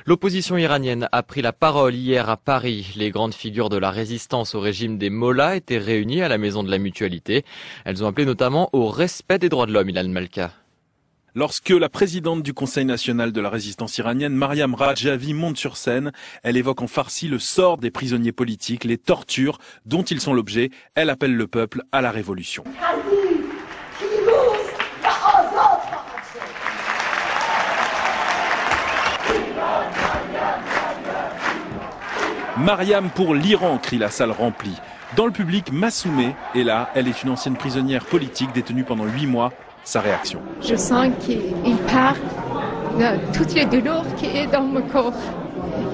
L'opposition iranienne a pris la parole hier à Paris. Les grandes figures de la résistance au régime des mollahs étaient réunies à la Maison de la Mutualité. Elles ont appelé notamment au respect des droits de l'homme, Ilan Malka. Lorsque la présidente du Conseil national de la résistance iranienne, Mariam Rajavi, monte sur scène, elle évoque en farci le sort des prisonniers politiques, les tortures dont ils sont l'objet. Elle appelle le peuple à la révolution. Mariam pour l'Iran, crie la salle remplie. Dans le public, Massoumeh est là. Elle est une ancienne prisonnière politique détenue pendant 8 mois. Sa réaction. Je sens qu'il part de toutes les douleurs qui est dans mon corps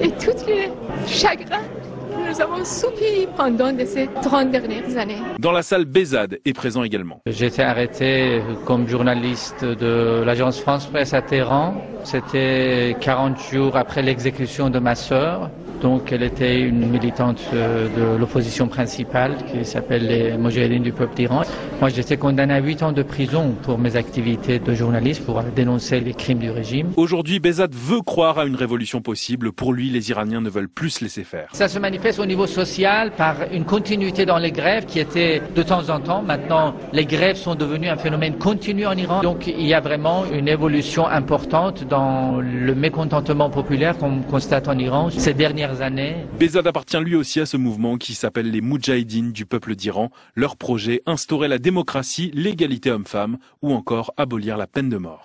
et tous les chagrins que nous avons subis pendant ces 30 dernières années. Dans la salle, Behzad est présent également. J'ai été arrêté comme journaliste de l'agence France Presse à Téhéran. C'était 40 jours après l'exécution de ma sœur. Donc elle était une militante de l'opposition principale qui s'appelle les Moudjahidines du peuple d'Iran. Moi j'étais condamné à 8 ans de prison pour mes activités de journaliste, pour dénoncer les crimes du régime. Aujourd'hui, Behzad veut croire à une révolution possible. Pour lui, les Iraniens ne veulent plus se laisser faire. Ça se manifeste au niveau social par une continuité dans les grèves qui étaient de temps en temps. Maintenant, les grèves sont devenues un phénomène continu en Iran. Donc il y a vraiment une évolution importante dans le mécontentement populaire qu'on constate en Iran ces dernières années. Behzad appartient lui aussi à ce mouvement qui s'appelle les Moudjahidines du peuple d'Iran. Leur projet, instaurer la démocratie, l'égalité homme-femme ou encore abolir la peine de mort.